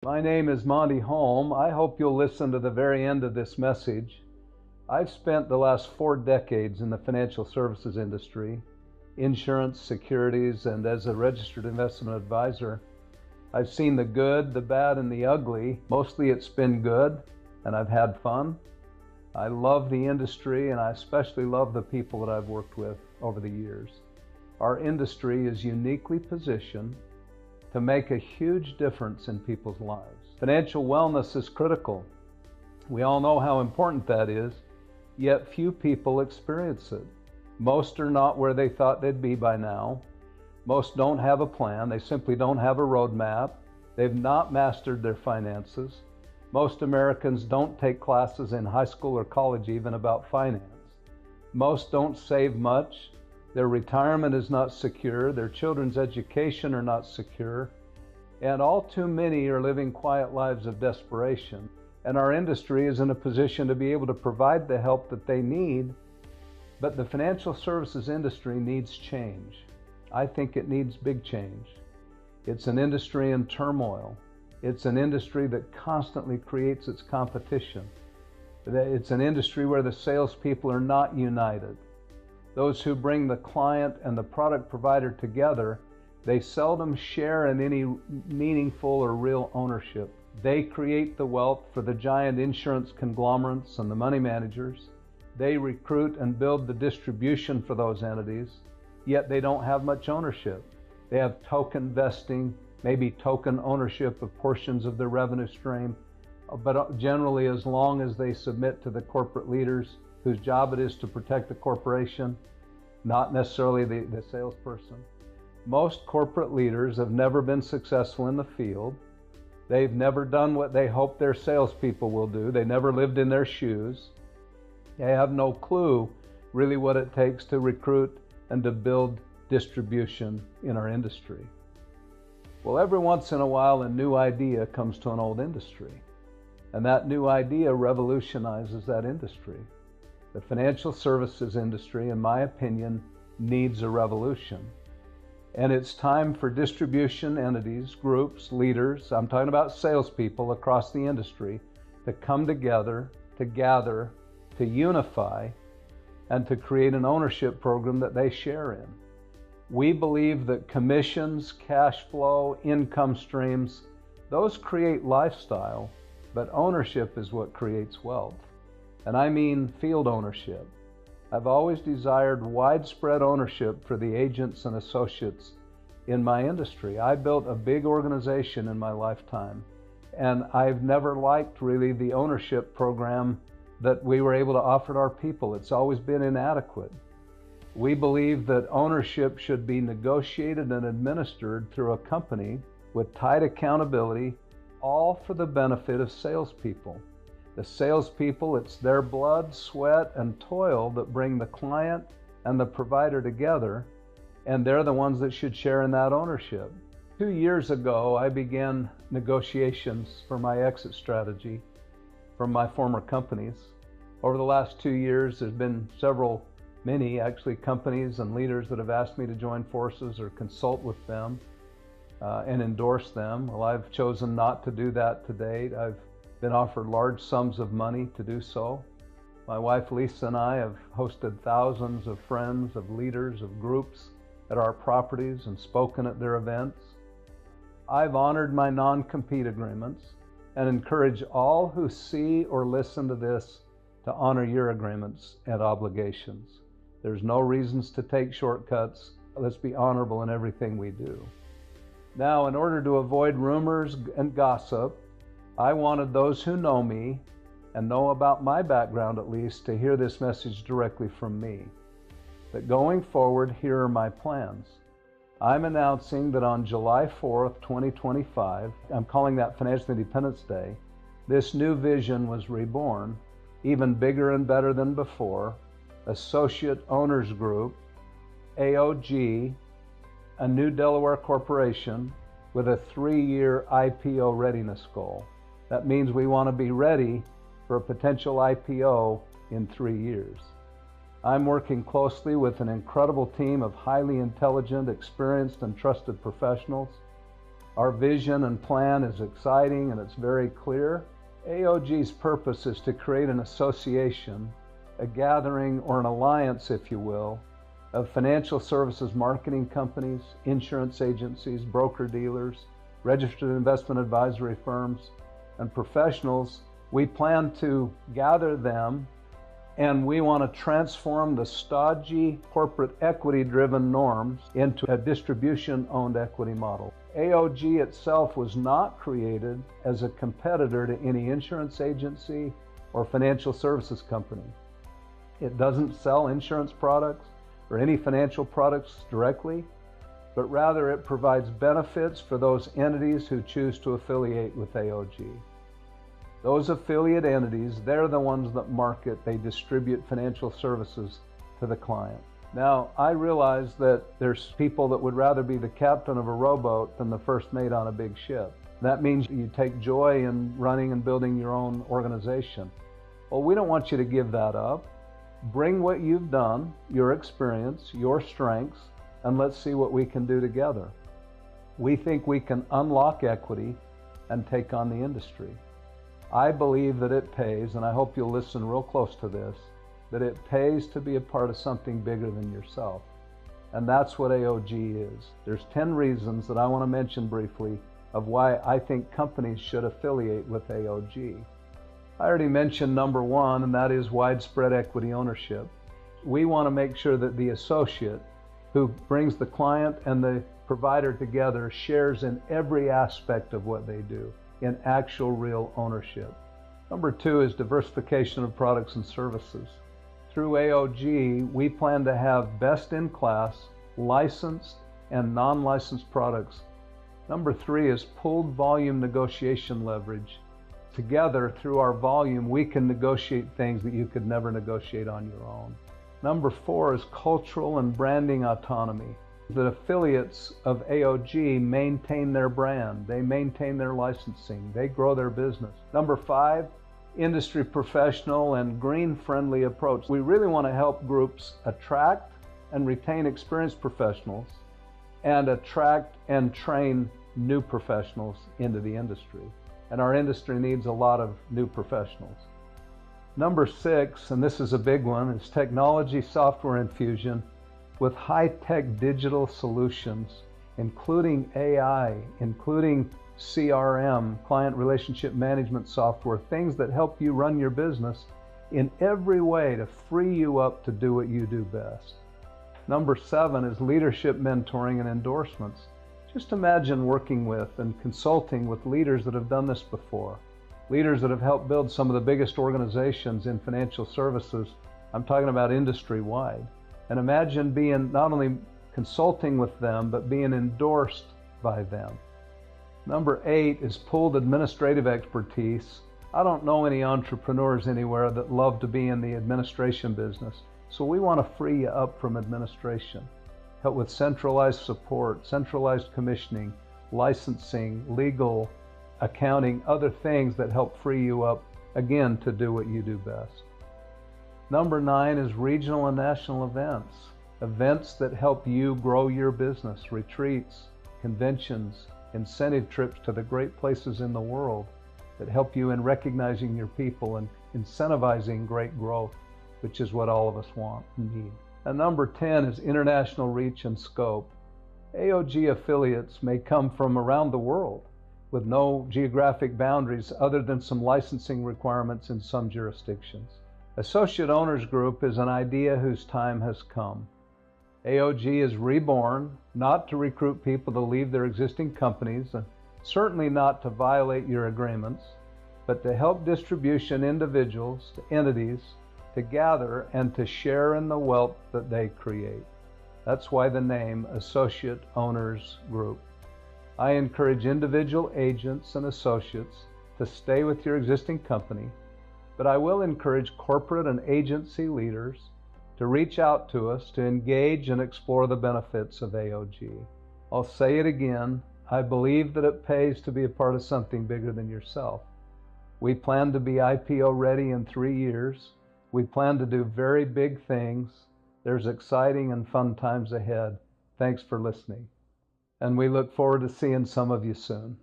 My name is Monty Holm. I hope you'll listen to the very end of this message. I've spent the last 4 decades in the financial services industry, insurance, securities, and as a registered investment advisor. I've seen the good, the bad, and the ugly. Mostly it's been good, and I've had fun. I love the industry, and I especially love the people that I've worked with over the years. Our industry is uniquely positioned to make a huge difference in people's lives. Financial wellness is critical. We all know how important that is, yet few people experience it. Most are not where they thought they'd be by now. Most don't have a plan. They simply don't have a roadmap. They've not mastered their finances. Most Americans don't take classes in high school or college even about finance. Most don't save much. Their retirement is not secure, their children's education are not secure, and all too many are living quiet lives of desperation. And our industry is in a position to be able to provide the help that they need, but the financial services industry needs change. I think it needs big change. It's an industry in turmoil. It's an industry that constantly creates its competition. It's an industry where the salespeople are not united. Those who bring the client and the product provider together, they seldom share in any meaningful or real ownership. They create the wealth for the giant insurance conglomerates and the money managers. They recruit and build the distribution for those entities, yet they don't have much ownership. They have token vesting, maybe token ownership of portions of their revenue stream, but generally as long as they submit to the corporate leaders whose job it is to protect the corporation, not necessarily the salesperson. Most corporate leaders have never been successful in the field. They've never done what they hope their salespeople will do. They never lived in their shoes. They have no clue really what it takes to recruit and to build distribution in our industry. Well, every once in a while a new idea comes to an old industry, and that new idea revolutionizes that industry. The financial services industry, in my opinion, needs a revolution. And it's time for distribution entities, groups, leaders, I'm talking about salespeople across the industry, to come together, to gather, to unify, and to create an ownership program that they share in. We believe that commissions, cash flow, income streams, those create lifestyle, but ownership is what creates wealth. And I mean field ownership. I've always desired widespread ownership for the agents and associates in my industry. I built a big organization in my lifetime, and I've never liked really the ownership program that we were able to offer to our people. It's always been inadequate. We believe that ownership should be negotiated and administered through a company with tight accountability, all for the benefit of salespeople. The salespeople, it's their blood, sweat, and toil that bring the client and the provider together, and they're the ones that should share in that ownership. 2 years ago, I began negotiations for my exit strategy from my former companies. Over the last 2 years, there's been many actually, companies and leaders that have asked me to join forces or consult with them and endorse them. Well, I've chosen not to do that to date. I've been offered large sums of money to do so. My wife Lisa and I have hosted thousands of friends, of leaders, of groups at our properties and spoken at their events. I've honored my non-compete agreements and encourage all who see or listen to this to honor your agreements and obligations. There's no reasons to take shortcuts. Let's be honorable in everything we do. Now, in order to avoid rumors and gossip, I wanted those who know me and know about my background at least to hear this message directly from me. But going forward, here are my plans. I'm announcing that on July 4th, 2025, I'm calling that Financial Independence Day, this new vision was reborn, even bigger and better than before. Associate Owners Group, AOG, a new Delaware corporation with a 3-year IPO readiness goal. That means we want to be ready for a potential IPO in 3 years. I'm working closely with an incredible team of highly intelligent, experienced, and trusted professionals. Our vision and plan is exciting and it's very clear. AOG's purpose is to create an association, a gathering or an alliance, if you will, of financial services marketing companies, insurance agencies, broker-dealers, registered investment advisory firms, and professionals. We plan to gather them, and we want to transform the stodgy corporate equity-driven norms into a distribution-owned equity model. AOG itself was not created as a competitor to any insurance agency or financial services company. It doesn't sell insurance products or any financial products directly, but rather it provides benefits for those entities who choose to affiliate with AOG. Those affiliate entities, they're the ones that market, they distribute financial services to the client. Now, I realize that there's people that would rather be the captain of a rowboat than the first mate on a big ship. That means you take joy in running and building your own organization. Well, we don't want you to give that up. Bring what you've done, your experience, your strengths, and let's see what we can do together. We think we can unlock equity and take on the industry. I believe that it pays, and I hope you'll listen real close to this, that it pays to be a part of something bigger than yourself. And that's what AOG is. There's 10 reasons that I want to mention briefly of why I think companies should affiliate with AOG. I already mentioned number one, and that is widespread equity ownership. We want to make sure that the associate who brings the client and the provider together shares in every aspect of what they do, in actual real ownership. Number two is diversification of products and services. Through AOG, we plan to have best-in-class, licensed and non-licensed products. Number three is pooled volume negotiation leverage. Together, through our volume, we can negotiate things that you could never negotiate on your own. Number four is cultural and branding autonomy. The affiliates of AOG maintain their brand, they maintain their licensing, they grow their business. Number five, industry professional and green-friendly approach. We really want to help groups attract and retain experienced professionals and attract and train new professionals into the industry. And our industry needs a lot of new professionals. Number six, and this is a big one, is technology software infusion with high-tech digital solutions, including AI, including CRM, client relationship management software, things that help you run your business in every way to free you up to do what you do best. Number seven is leadership mentoring and endorsements. Just imagine working with and consulting with leaders that have done this before. Leaders that have helped build some of the biggest organizations in financial services. I'm talking about industry-wide. And imagine being not only consulting with them, but being endorsed by them. Number eight is pooled administrative expertise. I don't know any entrepreneurs anywhere that love to be in the administration business. So we want to free you up from administration. Help with centralized support, centralized commissioning, licensing, legal, accounting, other things that help free you up, again, to do what you do best. Number nine is regional and national events. Events that help you grow your business, retreats, conventions, incentive trips to the great places in the world that help you in recognizing your people and incentivizing great growth, which is what all of us want and need. And number 10 is international reach and scope. AOG affiliates may come from around the world with no geographic boundaries other than some licensing requirements in some jurisdictions. Associate Owners Group is an idea whose time has come. AOG is reborn, not to recruit people to leave their existing companies, and certainly not to violate your agreements, but to help distribution individuals to entities to gather and to share in the wealth that they create. That's why the name Associate Owners Group. I encourage individual agents and associates to stay with your existing company, but I will encourage corporate and agency leaders to reach out to us to engage and explore the benefits of AOG. I'll say it again, I believe that it pays to be a part of something bigger than yourself. We plan to be IPO ready in 3 years. We plan to do very big things. There's exciting and fun times ahead. Thanks for listening. and we look forward to seeing some of you soon.